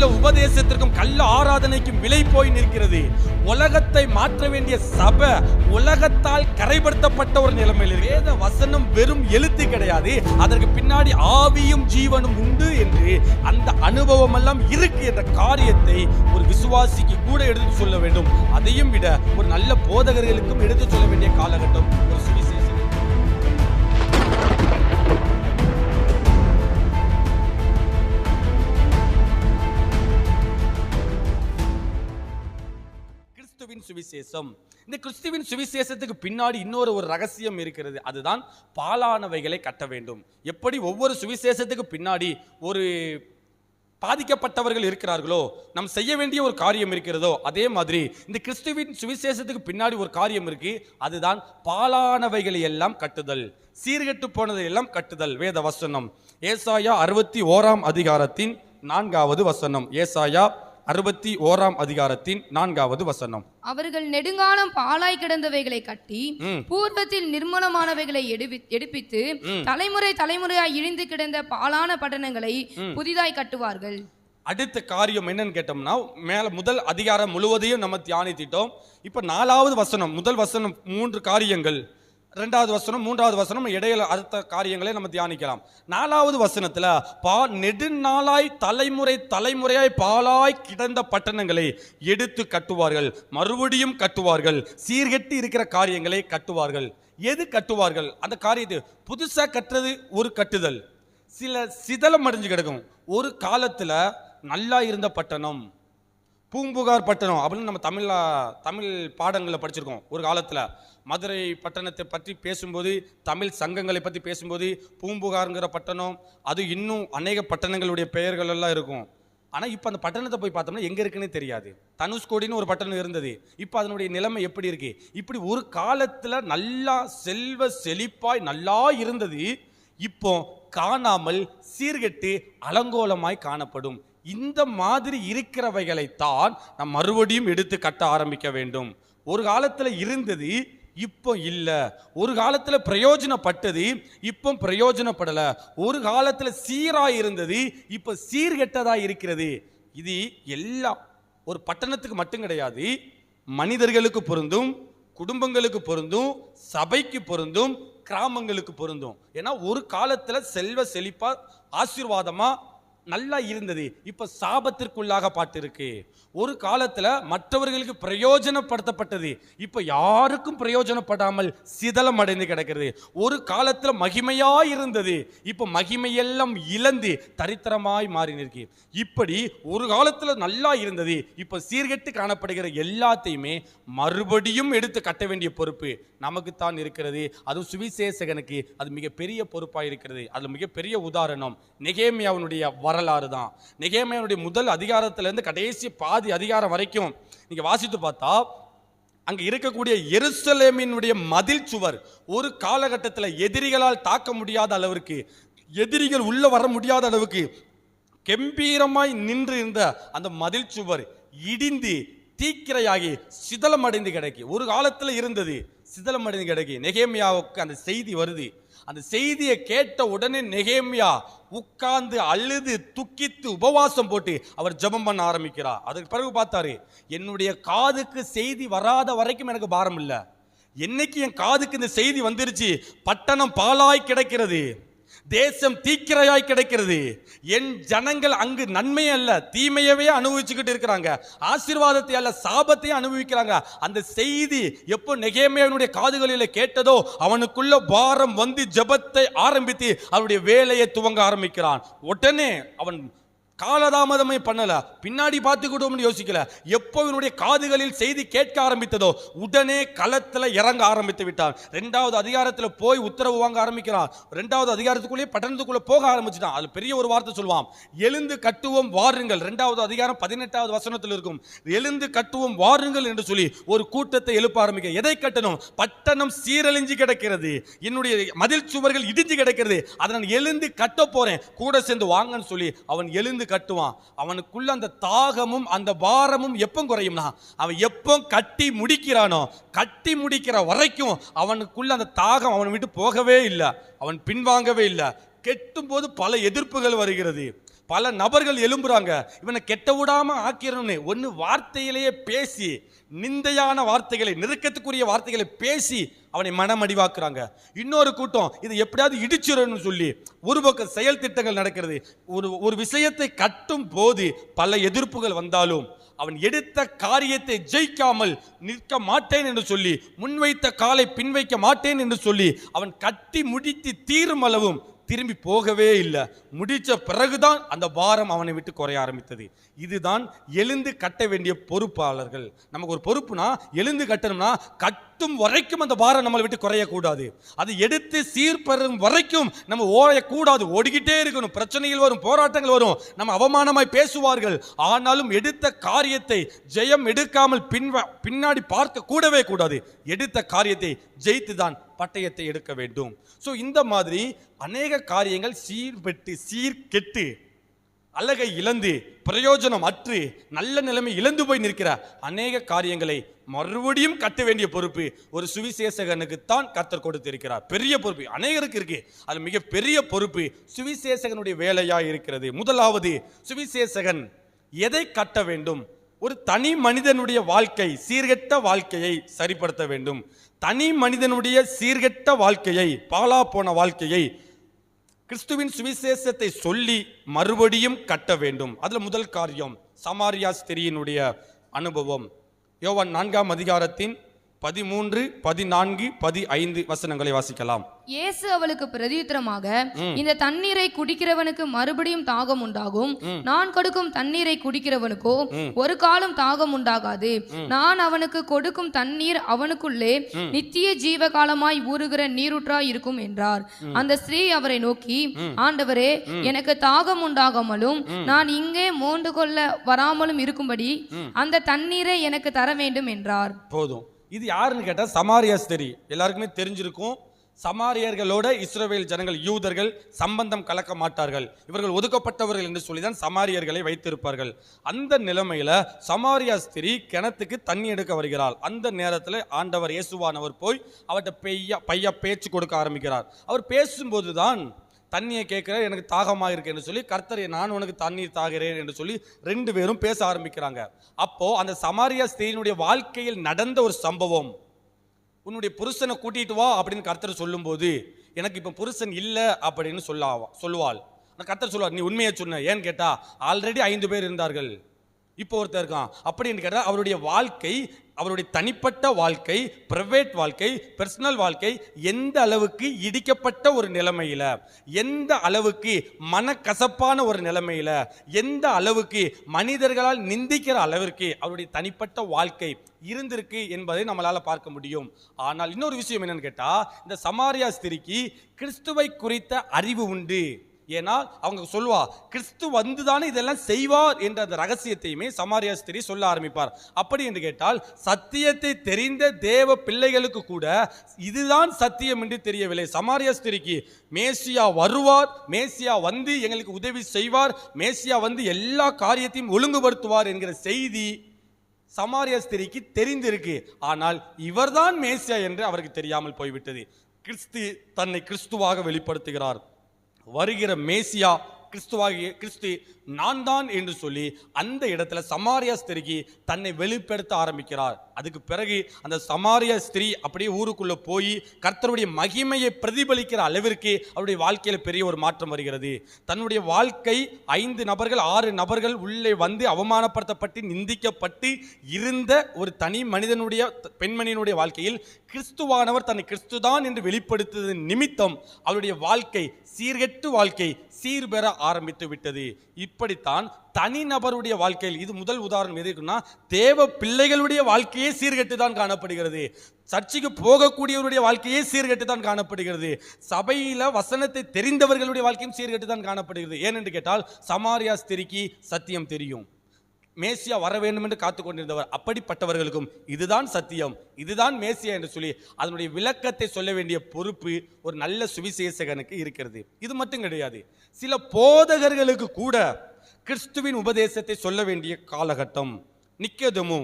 கள்ள உபதேசத்திற்கும் கள்ள ஆராதனைக்கும் விலை போய் நிற்கிறது. உலகத்தை மாற்ற வேண்டிய சபை உலகத்தால் கரைப்படுத்தப்பட்ட ஒரு நிலைமையில் வேத வசனம் வெறும் எழுத்து கிடையாது, அதற்கு பின்னாடி ஆவியும் ஜீவனும் உண்டு என்று அந்த அனுபவம் எல்லாம் இருக்கு என்ற காரியத்தை ஒரு விசுவாசிக்கு கூட எடுத்து சொல்ல வேண்டும். அதையும் விட ஒரு நல்ல போதகர்களுக்கும் எடுத்து சொல்ல வேண்டிய காலகட்டம் ஒரு சுவிசேஷம். சுவிசேஷம். இந்த கிறிஸ்துவின் சுவிசேஷத்துக்கு பின்னாடி இன்னொரு ரகசியம் இருக்கிறது. அதுதான் பாலானவைகளை கட்ட வேண்டும். எப்படி ஒவ்வொரு சுவிசேஷத்துக்கு பின்னாடி ஒரு பாதிக்கப்பட்டவர்கள் இருக்கிறார்களோ, நாம் செய்ய வேண்டிய ஒரு காரியம் இருக்கிறதோ, அதே மாதிரி இந்த கிறிஸ்துவின் சுவிசேஷத்துக்கு பின்னாடி ஒரு காரியம் இருக்கு. அதுதான் பாலானவைகளை எல்லாம் கட்டுதல், சீர்கெட்டு போனதை எல்லாம் கட்டுதல். வேத வசனம் ஏசாயா 61 அதிகாரத்தின் 4வது வசனம். ஏசாயா 61 அதிகாரத்தின் 4வது வசனம். அவர்கள் நெடுங்காலம் பாலாய் கிடந்தவைகளை கட்டி பூர்வத்தில் நிர்மூலமானவைகளை எடுப்பித்து தலைமுறை தலைமுறையாய் இழிந்து கிடந்த பாலான பட்டணங்களை புதிதாய் கட்டுவார்கள். அடுத்த காரியம் என்னன்னு கேட்டோம்னா, மேல முதல் அதிகாரம் முழுவதையும் நம்ம தியானித்திட்டோம். இப்ப 4வது வசனம், முதல் வசனம் 3 காரியங்கள், 2வது வசனம் 3வது வசனம் இடையில அடுத்த காரியங்களை நம்ம தியானிக்கலாம். 4வது வசனத்துல நெடுநாளாய் தலைமுறை தலைமுறையாய் பாலாய் கிடந்த பட்டணங்களை எடுத்து கட்டுவார்கள், மறுபடியும் கட்டுவார்கள், சீர்கெட்டு இருக்கிற காரியங்களை கட்டுவார்கள். எது கட்டுவார்கள்? அந்த காரியத்தை புதுசா கட்டுறது ஒரு கட்டுதல். சில சிதலம் அடைஞ்சு கிடக்கும். ஒரு காலத்துல நல்லா இருந்த பட்டணம், பூம்புகார் பட்டணம் அப்படின்னு நம்ம தமிழ் பாடங்களில் படிச்சிருக்கோம். ஒரு காலத்தில் மதுரை பட்டணத்தை பற்றி பேசும்போது, தமிழ் சங்கங்களை பற்றி பேசும்போது பூம்புகார்ங்கிற பட்டணம், அது இன்னும் அநேக பட்டணங்களுடைய பெயர்கள் எல்லாம் இருக்கும். ஆனால் இப்போ அந்த பட்டணத்தை போய் பார்த்தோம்னா எங்கே இருக்குன்னே தெரியாது. தனுஷ்கோடின்னு ஒரு பட்டணம் இருந்தது, இப்போ அதனுடைய நிலைமை எப்படி இருக்கு? இப்படி ஒரு காலத்தில் நல்லா செல்வ செழிப்பாய் நல்லா இருந்தது, இப்போ காணாமல் சீர்கெட்டு அலங்கோலமாய் காணப்படும். இந்த மாதிரி இருக்கிறவைகளைத்தான் நாம் மறுபடியும் எடுத்து கட்ட ஆரம்பிக்க வேண்டும். ஒரு காலத்தில் இருந்தது, இப்போ இல்லை. ஒரு காலத்தில் பிரயோஜனப்பட்டது, இப்போ பிரயோஜனப்படலை. ஒரு காலத்தில் சீராய் இருந்தது, இப்போ சீர்கெட்டதா இருக்கிறது. இது எல்லாம் ஒரு பட்டணத்துக்கு மட்டும் கிடையாது, மனிதர்களுக்கு பொருந்தும், குடும்பங்களுக்கு பொருந்தும், சபைக்கு பொருந்தும், கிராமங்களுக்கு பொருந்தும். ஏன்னா ஒரு காலத்தில் செல்வ செழிப்பா ஆசீர்வாதமா நல்லா இருந்தது, இப்ப சாபத்திற்குள்ளாக பாட்டிருக்கு. ஒரு காலத்துல மற்றவர்களுக்கு பிரயோஜனப்படுத்தப்பட்டது, இப்ப யாருக்கும் பிரயோஜனப்படாமல் சிதலம் அடைந்து கிடக்கிறது. ஒரு காலத்துல மகிமையா இருந்தது, இப்ப மகிமையெல்லாம் இழந்து தரித்திரமாய் மாறி நிற்கு. இப்படி ஒரு காலத்துல நல்லா இருந்தது, இப்ப சீர்கெட்டு காணப்படுகிற எல்லாத்தையுமே மறுபடியும் எடுத்து கட்ட வேண்டிய பொறுப்பு நமக்குத்தான் இருக்கிறது. அதுவும் சுவிசேஷகனுக்கு அது மிகப்பெரிய பொறுப்பாக இருக்கிறது. அது மிகப்பெரிய உதாரணம் நெகேமியாவுடைய வரலாறு தான். நெகேமியாவுடைய முதல் அதிகாரத்திலிருந்து கடைசி பாதி அதிகாரம் வரைக்கும் நீங்க வாசித்து பார்த்தா, அங்க இருக்கக்கூடிய எருசலேமினுடைய மதில் சுவர் ஒரு காலகட்டத்தில் எதிரிகளால் தாக்க முடியாத அளவிற்கு, எதிரிகள் உள்ள வர முடியாத அளவுக்கு கம்பீரமாய் நின்று இருந்த அந்த மதில் சுவர் இடிந்து தீக்கிரையாகி சிதலம் அடைந்து கிடக்கு. ஒரு காலத்தில் இருந்தது, சிதலம் அடைந்து கிடக்கு. நெகேமியாவுக்கு அந்த செய்தி வருது. அந்த செய்தியை கேட்ட உடனே நெகேமியா உட்கார்ந்து அழுது துக்கித்து உபவாசம் போட்டு அவர் ஜெபம் பண்ண ஆரம்பிக்கிறார். அதுக்கு பிறகு பார்த்தாரு, என்னுடைய காதுக்கு செய்தி வராத வரைக்கும் எனக்கு பாரம் இல்லை. என்னைக்கு என் காதுக்கு இந்த செய்தி வந்துருச்சு, பட்டணம் பாலாய் கிடக்கிறது, தேசம் தீக்கிரையாய் கிடைக்கிறது, என் ஜனங்கள் அங்கு நன்மை அல்ல தீமையவே அனுபவிச்சுக்கிட்டு இருக்கிறாங்க, ஆசீர்வாதத்தை அல்ல சாபத்தையும் அனுபவிக்கிறாங்க. அந்த செய்தி எப்போ நெகேமியாவினுடைய காதுகளில் கேட்டதோ, அவனுக்குள்ள பாரம் வந்து ஜெபத்தை ஆரம்பித்து அவருடைய வேலையை துவங்க ஆரம்பிக்கிறான். உடனே அவன் காலதாமதமே பண்ணல, பின்னாடி பார்த்துக்கிட்டோம்னு யோசிக்கல. எப்போ இவனுடைய காதுகளில் செய்தி கேட்க ஆரம்பித்ததோ உடனே களத்தில் இறங்க ஆரம்பித்து விட்டான். 2வது அதிகாரத்தில் போய் உத்தரவு வாங்க ஆரம்பிக்கிறான். 2வது அதிகாரத்துக்குள்ளே பட்டணத்துக்குள்ளே போக ஆரம்பிச்சுட்டான். அதில் பெரிய ஒரு வார்த்தை சொல்லுவான், எழுந்து கட்டுவோம் வாருங்கள். 2வது அதிகாரம் 18வது வசனத்தில் இருக்கும், எழுந்து கட்டுவோம் வாருங்கள் என்று சொல்லி ஒரு கூட்டத்தை எழுப்ப ஆரம்பிக்க. எதை கட்டணும்? பட்டணம் சீரழிஞ்சு கிடக்கிறது, என்னுடைய மதில் சுவர்கள் இடிஞ்சு கிடக்கிறது, அதை நான் எழுந்து கட்ட போறேன், கூட சேர்ந்து வாங்கன்னு சொல்லி அவன் எழுந்து கட்டுவான். அவனுக்குள்ள அந்த தாகமும் அந்த பாரமும் எப்போ குறையும்னா, அவன் எப்போ கட்டி முடிக்கிறானோ, கட்டி முடிக்கிற வரைக்கும் அவனுக்குள்ள அந்த தாகம் அவனை விட்டு போகவே இல்லை, அவன் பின்வாங்கவே இல்லை. கெட்டும் போது பல எதிர்ப்புகள் வருகிறது, பல நபர்கள் எழும்புறாங்க, இவனை கெட்ட விடாம ஆக்கிறோம்னு ஒன்னு வார்த்தையிலேயே பேசி, நிந்தையான வார்த்தைகளை, நெருக்கத்துக்குரிய வார்த்தைகளை பேசி அவனை மனமடிவாக்குறாங்க. இன்னொரு கூட்டம் இதை எப்படியாவது இடிச்சிடணும்னு சொல்லி ஒரு பக்கம் செயல் திட்டங்கள் நடக்கிறது. ஒரு விஷயத்தை கட்டும் போது பல எதிர்ப்புகள் வந்தாலும் அவன் எடுத்த காரியத்தை ஜெயிக்காமல் நிற்க மாட்டேன் என்று சொல்லி, முன்வைத்த காலை பின்வைக்க மாட்டேன் என்று சொல்லி அவன் கட்டி முடித்து தீரும் அளவும் திரும்பி போகவே இல்லை. முடிச்ச பிறகுதான் அந்த பாரம் அவனை விட்டு குறைய ஆரம்பித்தது. இதுதான் எழுந்து கட்ட வேண்டிய பொறுப்பாளர்கள். நமக்கு ஒரு பொறுப்புனா எழுந்து கட்டணும்னா கட்டும் வரைக்கும் அந்த பாரம் நம்மளை விட்டு குறையக்கூடாது. அது எடுத்து சீர்பெறும் வரைக்கும் நம்ம ஓடக்கூடாது, ஓடிக்கிட்டே இருக்கணும். பிரச்சனைகள் வரும், போராட்டங்கள் வரும், நம்ம அவமானமாய் பேசுவார்கள். ஆனாலும் எடுத்த காரியத்தை ஜெயம் எடுக்காமல் பின்னாடி பார்க்க கூடவே கூடாது. எடுத்த காரியத்தை ஜெயித்துதான் பட்டயத்தை எடுக்க வேண்டும். ஸோ இந்த மாதிரி அநேக காரியங்கள் சீர்கெட்டு அழகை இழந்து பிரயோஜனம் அற்று நல்ல நிலைமை இழந்து போய் நிற்கிற அநேக காரியங்களை மறுபடியும் கட்ட வேண்டிய பொறுப்பு ஒரு சுவிசேஷகனுக்குத்தான் கர்த்தர் கொடுத்திருக்கிறார். பெரிய பொறுப்பு அநேகருக்கு இருக்கு, அது மிக பெரிய பொறுப்பு சுவிசேஷகனுடைய வேலையா இருக்கிறது. முதலாவது, சுவிசேஷகன் எதை கட்ட வேண்டும்? ஒரு தனி மனிதனுடைய வாழ்க்கை, சீர்கெட்ட வாழ்க்கையை சரிப்படுத்த வேண்டும். தனி மனிதனுடைய சீர்கெட்ட வாழ்க்கையை, பாழா போன வாழ்க்கையை கிறிஸ்துவின் சுவிசேஷத்தை சொல்லி மறுபடியும் கட்ட வேண்டும். அதுல முதல் காரியம் சமாரியா ஸ்திரீயினுடைய அனுபவம். யோவான் 4ஆம் அதிகாரத்தின் 13, 14, 15 வசனங்களை வாசிக்கலாம். இயேசு அவளுக்கு பிரதியுத்தரமாக, இந்த தண்ணீரை குடிக்கிறவனுக்கு மறுபடியும் தாகம் உண்டாகும். நான் கொடுக்கும் தண்ணீரை குடிக்கிறவனுக்கோ ஒரு காலம் தாகம் உண்டாகாது. நான் அவனுக்கு கொடுக்கும் தண்ணீர் அவனுக்குள்ளே நித்திய ஜீவ காலமாய் ஊறுகிற நீரூற்றாய் இருக்கும் என்றார். அந்த ஸ்திரீ அவரை நோக்கி, ஆண்டவரே, எனக்கு தாகம் உண்டாகாமலும் நான் இங்கே மோண்டு கொள்ள வராமலும் இருக்கும்படி அந்த தண்ணீரை எனக்கு தர வேண்டும் என்றார். போதும். இது யாருன்னு கேட்டா சமாரியா ஸ்திரீ. எல்லாருக்குமே தெரிஞ்சிருக்கும், சமாரியர்களோட இஸ்ரவேல் ஜனங்கள், யூதர்கள் சம்பந்தம் கலக்க மாட்டார்கள், இவர்கள் ஒதுக்கப்பட்டவர்கள் என்று சொல்லிதான் சமாரியர்களை வைத்திருப்பார்கள். அந்த நிலைமையில சமாரியா ஸ்திரீ கிணத்துக்கு தண்ணி எடுக்க வருகிறாள். அந்த நேரத்தில் ஆண்டவர் இயேசுவானவர் போய் அவர்கிட்ட பையா பேச்சு கொடுக்க ஆரம்பிக்கிறார். அவர் பேசும்போதுதான் தண்ணியை கேட்கிற, எனக்கு தாகமாக இருக்கு என்று சொல்லி, கர்த்தர் நான் உனக்கு தண்ணீர் தாகிறேன் என்று சொல்லி 2 பேரும் பேச ஆரம்பிக்கிறாங்க. அப்போ அந்த சமாரியா ஸ்திரீயினுடைய வாழ்க்கையில் நடந்த ஒரு சம்பவம், உன்னுடைய புருஷனை கூட்டிட்டு வா அப்படின்னு கர்த்தர் சொல்லும்போது, எனக்கு இப்போ புருஷன் இல்லை அப்படின்னு சொல்லுவாள். கர்த்தர் சொல்லுவார், நீ உண்மையை சொன்ன, ஏன்னு கேட்டா ஆல்ரெடி 5 பேர் இருந்தார்கள், இப்போ ஒருத்தர் இருக்கான் அப்படின்னு கேட்டால் அவருடைய வாழ்க்கை, அவருடைய தனிப்பட்ட வாழ்க்கை, பிரைவேட் வாழ்க்கை, பர்சனல் வாழ்க்கை எந்த அளவுக்கு இடிக்கப்பட்ட ஒரு நிலைமையில, எந்த அளவுக்கு மனக்கசப்பான ஒரு நிலைமையில, எந்த அளவுக்கு மனிதர்களால் நிந்திக்கிற அளவிற்கு அவருடைய தனிப்பட்ட வாழ்க்கை இருந்திருக்கு என்பதை நம்மளால பார்க்க முடியும். ஆனால் இன்னொரு விஷயம் என்னன்னு கேட்டா, இந்த சமாரியா ஸ்திரீக்கு கிறிஸ்துவை குறித்த அறிவு உண்டு. ஏன்னா அவங்க சொல்லுவா, கிறிஸ்து வந்துதானே இதெல்லாம் செய்வார் என்ற அந்த ரகசியத்தையுமே சமாரியா ஸ்திரீ சொல்ல ஆரம்பிப்பார். அப்படி என்று கேட்டால் சத்தியத்தை தெரிந்த தேவ பிள்ளைகளுக்கு கூட இதுதான் சத்தியம் என்று தெரியவில்லை. சமாரியா ஸ்திரீக்கு மேசியா வருவார், மேசியா வந்து எங்களுக்கு உதவி செய்வார், மேசியா வந்து எல்லா காரியத்தையும் ஒழுங்குபடுத்துவார் என்கிற செய்தி சமாரியா ஸ்திரீக்கு தெரிந்திருக்கு. ஆனால் இவர்தான் மேசியா என்று அவருக்கு தெரியாமல் போய்விட்டது. கிறிஸ்து தன்னை கிறிஸ்துவாக வெளிப்படுத்துகிறார். வருகிற மேசியா கிறிஸ்து நான் தான் என்று சொல்லி அந்த இடத்துல சமாரியா ஸ்திரீக்கு தன்னை வெளிப்படுத்த ஆரம்பிக்கிறார். அதுக்கு பிறகு அந்த சமாரியா ஸ்திரீ அப்படியே ஊருக்குள்ள போய் கர்த்தருடைய மகிமையை பிரதிபலிக்கிற அளவிற்கு அவருடைய வாழ்க்கையில பெரிய ஒரு மாற்றம் வருகிறது. தன்னுடைய வாழ்க்கை 5 நபர்கள் 6 நபர்கள் உள்ளே வந்து அவமானப்படுத்தப்பட்டு நிந்திக்கப்பட்டு இருந்த ஒரு தனி மனிதனுடைய பெண்மணியினுடைய வாழ்க்கையில் கிறிஸ்துவானவர் தன்னை கிறிஸ்துதான் என்று வெளிப்படுத்துவதன் நிமித்தம் அவருடைய வாழ்க்கை சீர்கெட்டு வாழ்க்கை சீர்பெற ஆரம்பித்து விட்டது. இப்படித்தான் தனிநபருடைய வாழ்க்கையில், இது முதல் உதாரணம் எதுக்குன்னா, தேவ பிள்ளைகளுடைய வாழ்க்கையே சீர்கெட்டு தான் காணப்படுகிறது. சர்ச்சைக்கு போகக்கூடியவருடைய வாழ்க்கையே சீர்கெட்டு தான் காணப்படுகிறது. சபையில வசனத்தை தெரிந்தவர்களுடைய வாழ்க்கையும் சீர்கெட்டு தான் காணப்படுகிறது. ஏனென்று கேட்டால் சமாரியா ஸ்திரீக்கு சத்தியம் தெரியும், மேசியா வர வேண்டும் என்று காத்து கொண்டிருந்தவர். அப்படிப்பட்டவர்களுக்கும் இதுதான் சத்தியம், இதுதான் மேசியா என்று சொல்லி அதனுடைய விளக்கத்தை சொல்ல வேண்டிய பொறுப்பு ஒரு நல்ல சுவிசேஷகனுக்கு இருக்கிறது. இது மட்டும் கிடையாது, சில போதகர்களுக்கு கூட கிறிஸ்துவின் உபதேசத்தை சொல்ல வேண்டிய காலகட்டம். நிக்கோதேமு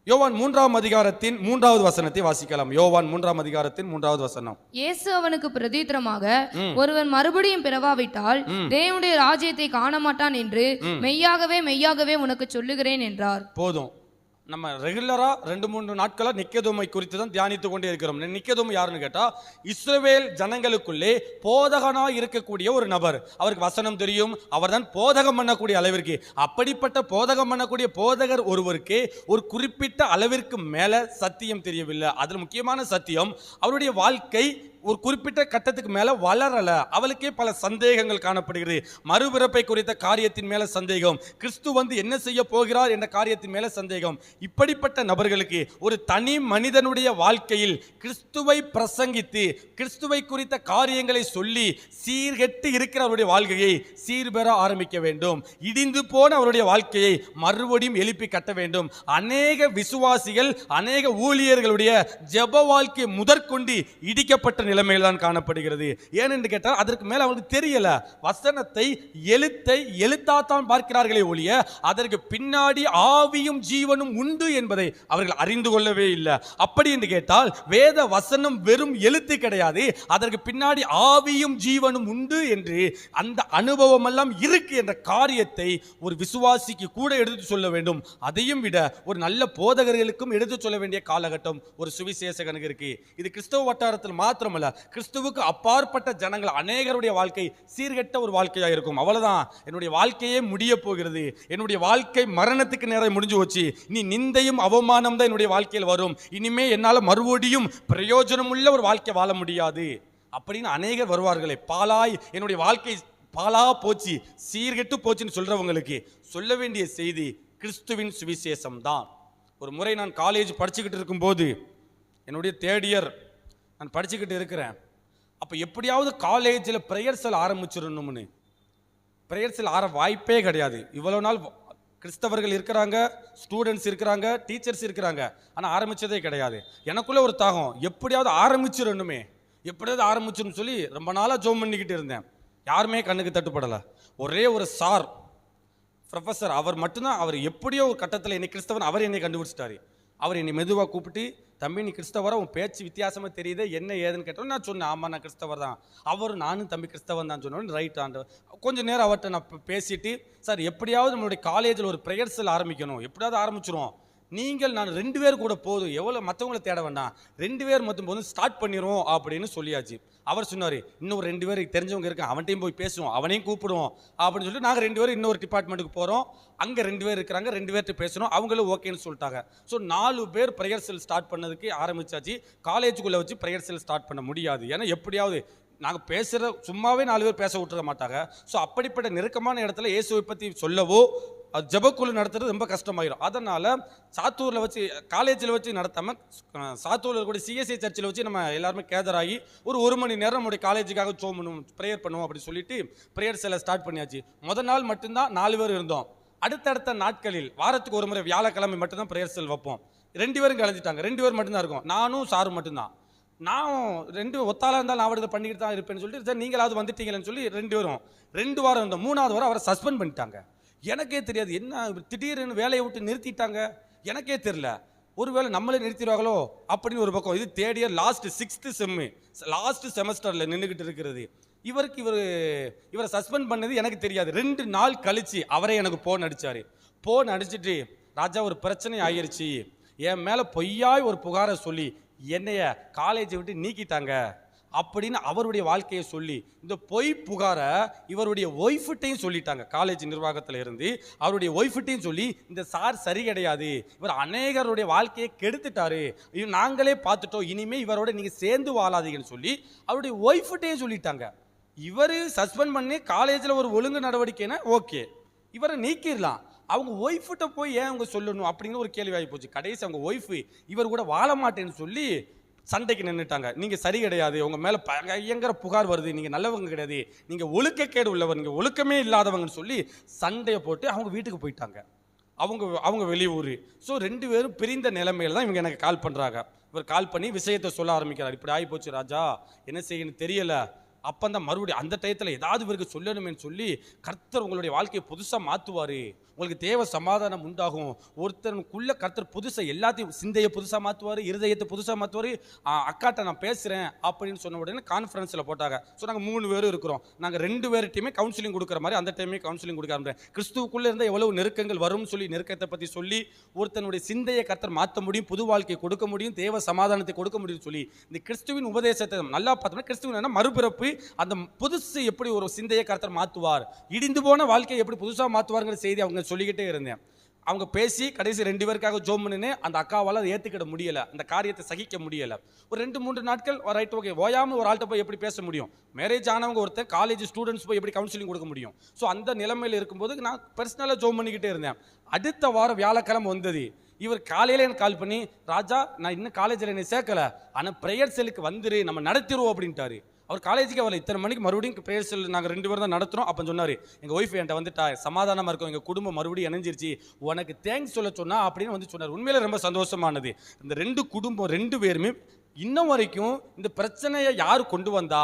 யோவான் 3ஆம் அதிகாரத்தின் 3வது வசனத்தை வாசிக்கலாம். யோவான் 3ஆம் அதிகாரத்தின் 3வது வசனம். இயேசு அவனுக்கு பிரதித்திரமாக, ஒருவன் மறுபடியும் பிறவாவிட்டால் தேவனுடைய ராஜ்யத்தை காண மாட்டான் என்று மெய்யாகவே மெய்யாகவே உனக்கு சொல்லுகிறேன் என்றார். போதும். நம்ம ரெகுலரா 2-3 நாட்களா நிக்கதோமை குறித்து தான் தியானித்து கொண்டே இருக்கிறோம். நிக்கதோமை யாருன்னு கேட்டா, இஸ்ரவேல் ஜனங்களுக்குள்ளே போதகனாய் இருக்கக்கூடிய ஒரு நபர். அவருக்கு வசனம் தெரியும், அவர் தான் போதகம் பண்ணக்கூடிய அளவிற்கு. அப்படிப்பட்ட போதகம் பண்ணக்கூடிய போதகர் ஒருவருக்கு ஒரு குறிப்பிட்ட அளவிற்கு மேல சத்தியம் தெரியவில்லை. அதுல முக்கியமான சத்தியம், அவருடைய வாழ்க்கை ஒரு குறிப்பிட்ட கட்டத்துக்கு மேல வளரல. அவளுக்கே பல சந்தேகங்கள் காணப்படுகிறது. மறுபிறப்பை குறித்த காரியத்தின் மேல சந்தேகம், கிறிஸ்து வந்து என்ன செய்ய போகிறார் என்ற காரியத்தின் மேல சந்தேகம். இப்படிப்பட்ட நபர்களுக்கு ஒரு தனி மனிதனுடைய வாழ்க்கையில் கிறிஸ்துவை பிரசங்கித்து கிறிஸ்துவை குறித்த காரியங்களை சொல்லி சீர்கெட்டு இருக்கிற அவருடைய வாழ்க்கையை சீர்பெற ஆரம்பிக்க வேண்டும். இடிந்து போன அவருடைய வாழ்க்கையை மறுபடியும் எழுப்பி கட்ட வேண்டும். அநேக விசுவாசிகள், அநேக ஊழியர்களுடைய ஜெப வாழ்க்கை முதற்கொண்டு இடிக்கப்பட்ட நிலைமையில் தான் காணப்படுகிறது. ஏனென்று கேட்டால் அதற்கு மேல அவங்களுக்கு தெரியல. வசனத்தை எழுத்தாத்தான் பார்க்கிறார்களே ஒழிய அதற்கு பின்னாடி ஆவியும் ஜீவனும் உண்டு என்பதை அவர்கள் அறிந்து கொள்ளவே இல்லை. அப்படி என்று கேட்டால் வேத வசனம் வெறும் எழுத்து கிடையாது, அதற்கு பின்னாடி ஆவியும் ஜீவனும் உண்டு என்று அந்த அனுபவம் எல்லாம் இருக்கு என்ற காரியத்தை ஒரு விசுவாசிக்கு கூட எடுத்து சொல்ல வேண்டும். அதையும் விட ஒரு நல்ல போதகர்களுக்கும் எடுத்து சொல்ல வேண்டிய காலகட்டம் ஒரு சுவிசேஷகனுக்கு இருக்கு. இது கிறிஸ்தவ வட்டாரத்தில் மாத்திரமல்ல, கிறிஸ்துவுக்கு அப்பாற்பட்ட ஜனங்கள் அநேகருடைய வாழ்க்கை சீர்கெட்ட ஒரு வாழ்க்கையா இருக்கும். அவ்வளவுதான், என்னுடைய வாழ்க்கையே முடிய போகிறது, என்னுடைய வாழ்க்கை மரணத்துக்கு நேரம் முடிஞ்சு போச்சு, இனி நிந்தையும் அவமானம் தான் என்னுடைய வாழ்க்கையில் வரும், இனிமே என்னால மறுபடியும் பிரயோஜனம் உள்ள ஒரு வாழ்க்கை வாழ முடியாது அப்படின்னு அநேகர் வருவார்களே. பாலாய் என்னுடைய வாழ்க்கை பாலா போச்சு, சீர்கெட்டு போச்சுன்னு சொல்றவங்களுக்கு சொல்ல வேண்டிய செய்தி கிறிஸ்துவின் சுவிசேஷம் தான். ஒரு முறை நான் காலேஜ் படிச்சுக்கிட்டு இருக்கும்போது, என்னுடைய தேர்ட் இயர் நான் படிச்சுக்கிட்டு இருக்கிறேன். அப்போ எப்படியாவது காலேஜில் ப்ரேயர் செல் ஆரம்பிச்சிடணும்னு. ப்ரேயர் செல் வாய்ப்பே கிடையாது. இவ்வளோ நாள் கிறிஸ்தவர்கள் இருக்கிறாங்க, ஸ்டூடெண்ட்ஸ் இருக்கிறாங்க, டீச்சர்ஸ் இருக்கிறாங்க, ஆனால் ஆரம்பித்ததே கிடையாது. எனக்குள்ளே ஒரு தாகம், எப்படியாவது ஆரம்பிச்சிடணுமே, எப்படியாவது ஆரம்பிச்சிடணும்னு சொல்லி ரொம்ப நாளாக ஜோம் பண்ணிக்கிட்டு இருந்தேன். யாருமே கண்ணுக்கு தட்டுப்படலை. ஒரே ஒரு சார், ப்ரொஃபஸர், அவர் மட்டும்தான், அவர் எப்படியோ ஒரு கட்டத்தில் என்னை கிறிஸ்தவன் அவர் என்னை கண்டுபிடிச்சிட்டாரு. அவர் என்னை மெதுவாக கூப்பிட்டு, தம்பி நீ கிறிஸ்தவரா, உன் பேச்சு வித்தியாசமாக தெரியுது, என்ன ஏதுன்னு கேட்டோம். நான் சொன்னேன், ஆமாம் நான் கிறிஸ்தவர் தான். அவர் நானும் தம்பி கிறிஸ்தவன் தான் சொன்னோன்னு ரைட் ஆண்டு கொஞ்சம் நேரம் அவர்கிட்ட நான் பேசிட்டு, சார் எப்படியாவது நம்மளுடைய காலேஜில் ஒரு ப்ரேயர் செல் ஆரம்பிக்கணும், எப்படியாவது ஆரம்பிச்சிரும், நீங்கள் நான் 2 பேர் கூட போதும், எவ்வளோ மற்றவங்களை தேட வேண்டாம், 2 பேர் மட்டும் போதும், ஸ்டார்ட் பண்ணிடுவோம் அப்படின்னு சொல்லியாச்சு. அவர் சொன்னார், இன்னும் 2 பேருக்கு தெரிஞ்சவங்க இருக்காங்க, அவன்கிட்டையும் போய் பேசுவோம், அவனையும் கூப்பிடுவோம் அப்படின்னு சொல்லிட்டு நாங்கள் 2 பேரும் இன்னொரு டிபார்ட்மெண்ட்டுக்கு போகிறோம். அங்கே 2 பேர் இருக்கிறாங்க, 2 பேர்கிட்ட பேசணும், அவங்களும் ஓகேன்னு சொல்லிட்டாங்க. ஸோ 4 பேர் ப்ரேயர் செல் ஸ்டார்ட் பண்ணதுக்கு ஆரம்பிச்சாச்சு. காலேஜுக்குள்ளே வச்சு ப்ரேயர் செல் ஸ்டார்ட் பண்ண முடியாது. ஏன்னா எப்படியாவது நாங்கள் பேசுகிற சும்மாவே 4 பேர் பேச விட்டுற மாட்டாங்க. ஸோ அப்படிப்பட்ட நெருக்கமான இடத்துல இயேசுவை பற்றி சொல்லவோ ஜெபக்குழு நடத்துறது ரொம்ப கஷ்டமாயிடும். அதனால் சாத்தூரில் வச்சு, காலேஜில் வச்சு நடத்தாமல் சாத்தூரில் கூட சிஎஸ்ஐ சர்ச்சில் வச்சு நம்ம எல்லாருமே கேதராகி ஒரு மணி நேரம் நம்முடைய காலேஜுக்காக ஜோம் பண்ணுவோம், ப்ரேயர் பண்ணுவோம் அப்படின்னு சொல்லிட்டு ப்ரேயர் செல்லை ஸ்டார்ட் பண்ணியாச்சு. முதல் நாள் மட்டும்தான் 4 பேர் இருந்தோம். அடுத்தடுத்த நாட்களில் வாரத்துக்கு ஒரு முறை வியாழக்கிழமை மட்டும்தான் ப்ரேயர் செல் வைப்போம். 2 பேரும் கலந்துட்டாங்க, 2 பேர் மட்டும்தான் இருக்கும், நானும் சாரும் மட்டும்தான். நான் 2 ஒத்தாளாக இருந்தாலும் நான் அவரை பண்ணிக்கிட்டு தான் இருப்பேன்னு சொல்லிட்டு, சார் நீங்களாவது வந்துட்டீங்களேன்னு சொல்லி 2 பேரும் 2 வாரம் இருந்தோம். 3வது வாரம் அவரை சஸ்பெண்ட் பண்ணிட்டாங்க. எனக்கே தெரியாது, என்ன திடீர்னு வேலையை விட்டு நிறுத்திட்டாங்க, எனக்கே தெரியல. ஒருவேளை நம்மளே நிறுத்திடுவாங்களோ அப்படின்னு ஒரு பக்கம். இது தேர்ட் இயர் லாஸ்ட் 6th செமஸ்டரில் நின்றுக்கிட்டு இருக்கிறது. இவரை சஸ்பெண்ட் பண்ணது எனக்கு தெரியாது. 2 நாள் கழிச்சு அவரே எனக்கு ஃபோன் அடிச்சாரு. ஃபோன் அடிச்சுட்டு, ராஜா ஒரு பிரச்சனை ஆகிருச்சு, என் மேலே பொய்யாய் ஒரு புகாரை சொல்லி என்னைய காலேஜை விட்டு நீக்கிட்டாங்க அப்படின்னு அவருடைய வாழ்க்கையை சொல்லி, இந்த பொய் புகாரை இவருடைய ஒய்ஃப்ட்டையும் சொல்லிட்டாங்க. காலேஜ் நிர்வாகத்தில் இருந்து அவருடைய ஒய்ஃப்ட்டையும் சொல்லி, இந்த சார் சரி கிடையாது, இவர் அநேகருடைய வாழ்க்கையை கெடுத்துட்டாரு, நாங்களே பார்த்துட்டோம், இனிமேல் இவரோட நீங்கள் சேர்ந்து வாழாதீங்கன்னு சொல்லி அவருடைய ஒய்ஃப்ட்டையும் சொல்லிட்டாங்க. இவர் சஸ்பெண்ட் பண்ணி காலேஜில் ஒரு ஒழுங்கு நடவடிக்கைன்னா ஓகே, இவரை நீக்கிடலாம், அவங்க ஒய்ஃப்கிட்ட போய் ஏன் அவங்க சொல்லணும் அப்படின்னு ஒரு கேள்வி ஆகி போச்சு. கடைசி அவங்க ஒய்ஃபு இவர் கூட வாழ மாட்டேன்னு சொல்லி சண்டைக்கு நின்றுட்டாங்க. நீங்கள் சரி கிடையாது, உங்கள் மேலே பயங்கர புகார் வருது, நீங்கள் நல்லவங்க கிடையாது, நீங்கள் ஒழுக்கக்கேடு உள்ளவர், நீங்கள் ஒழுக்கமே இல்லாதவங்கன்னு சொல்லி சண்டையை போட்டு அவங்க வீட்டுக்கு போயிட்டாங்க. அவங்க வெளியூர். ஸோ 2 பேரும் பிரிந்த நிலைமையில் தான் இவங்க எனக்கு கால் பண்ணுறாங்க. இவர் கால் பண்ணி விஷயத்தை சொல்ல ஆரம்பிக்கிறார். இப்படி ஆகி போச்சு ராஜா, என்ன செய்யணும்னு தெரியல. அப்போ தான் மறுபடியும் அந்த டயத்தில் ஏதாவது இவருக்கு சொல்லணுமேன்னு சொல்லி, கர்த்தர் உங்களுடைய வாழ்க்கையை புதுசாக மாற்றுவார், உங்களுக்கு தேவ சமாதானம் உண்டாகும். ஒருத்தனுக்குள்ள கர்த்தர் புதுசா எல்லாத்தையும் சிந்தையை புதுசாக மாற்றுவார், இருதயத்தை புதுசாக மாற்றுவார். அக்காட்ட நான் பேசுகிறேன் அப்படின்னு சொன்ன உடனே கான்ஃபரன்ஸில் போட்டாங்க. ஸோ நாங்கள் 3 பேரும் இருக்கிறோம். நாங்கள் 2 பேர்ட்டையுமே கவுன்சிலிங் கொடுக்குற மாதிரி அந்த டைமே கவுன்சிலிங் கொடுக்க ஆரம்பிச்சேன். கிறிஸ்துவுக்குள்ளே இருந்தால் எவ்வளவு நெருக்கங்கள் வரும்னு சொல்லி நெருக்கத்தை பற்றி சொல்லி ஒருத்தனுடைய சிந்தையை கர்த்தர் மாற்ற முடியும், புது வாழ்க்கையை கொடுக்க முடியும், தேவ சமாதானத்தை கொடுக்க முடியும்னு சொல்லி இந்த கிறிஸ்துவின் உபதேசத்தை நல்லா பார்த்தோம்னா கிறிஸ்துவின் மறுபிறப்பு, அந்த புதுசு எப்படி ஒரு சிந்தையை கர்த்தர் மாற்றுவார், இடிந்து போன வாழ்க்கையை எப்படி புதுசாக மாற்றுவாருங்கிற செய்தி அவங்க சொல்லிக்கிட்டே இருந்தேன். அவங்க பேசி கடைசி 2 பேருக்காக ஜோம் பண்ணினே அந்த அக்காவால் அதை ஏற்றுக்கிட முடியலை, அந்த காரியத்தை சகிக்க முடியலை. ஒரு 2-3 நாட்கள் ரைட் ஓகே ஓயாமல் ஒரு ஆள்கிட்ட போய் எப்படி பேச முடியும்? மேரேஜ் ஆனவங்க ஒருத்தர் காலேஜ் ஸ்டூடெண்ட்ஸ் போய் எப்படி கவுன்சிலிங் கொடுக்க முடியும்? ஸோ அந்த நிலைமையில் இருக்கும்போது நான் பர்சனலாக ஜோம் பண்ணிக்கிட்டே இருந்தேன். அடுத்த வாரம் வியாழக்கிழமை வந்தது. இவர் காலையில் எனக்கு கால் பண்ணி, ராஜா நான் இன்னும் காலேஜில் என்னை சேர்க்கலை, ஆனால் ப்ரேயர் செல்லுக்கு வந்துரு, நம்ம நடத்திடுவோம் அப்படின்ட்டாரு. அவர் காலேஜுக்கு வரல, இத்தனை மணிக்கு மறுபடியும் ப்ரேயர் செல் நாங்கள் 2 பேரும் தான் நடத்துகிறோம். அப்போ சொன்னார், எங்கள் ஒய்ஃப் என்கிட்ட வந்துட்டா, சமாதானமாக இருக்கும், எங்கள் குடும்பம் மறுபடியும் இணைஞ்சிருச்சு, உனக்கு தேங்க்ஸ் சொல்ல சொன்னா அப்படின்னு வந்து சொன்னார். உண்மையில ரொம்ப சந்தோஷமானது. இந்த 2 குடும்பம் 2 பேருமே இன்னும் வரைக்கும் இந்த பிரச்சனையை யார் கொண்டு வந்தா,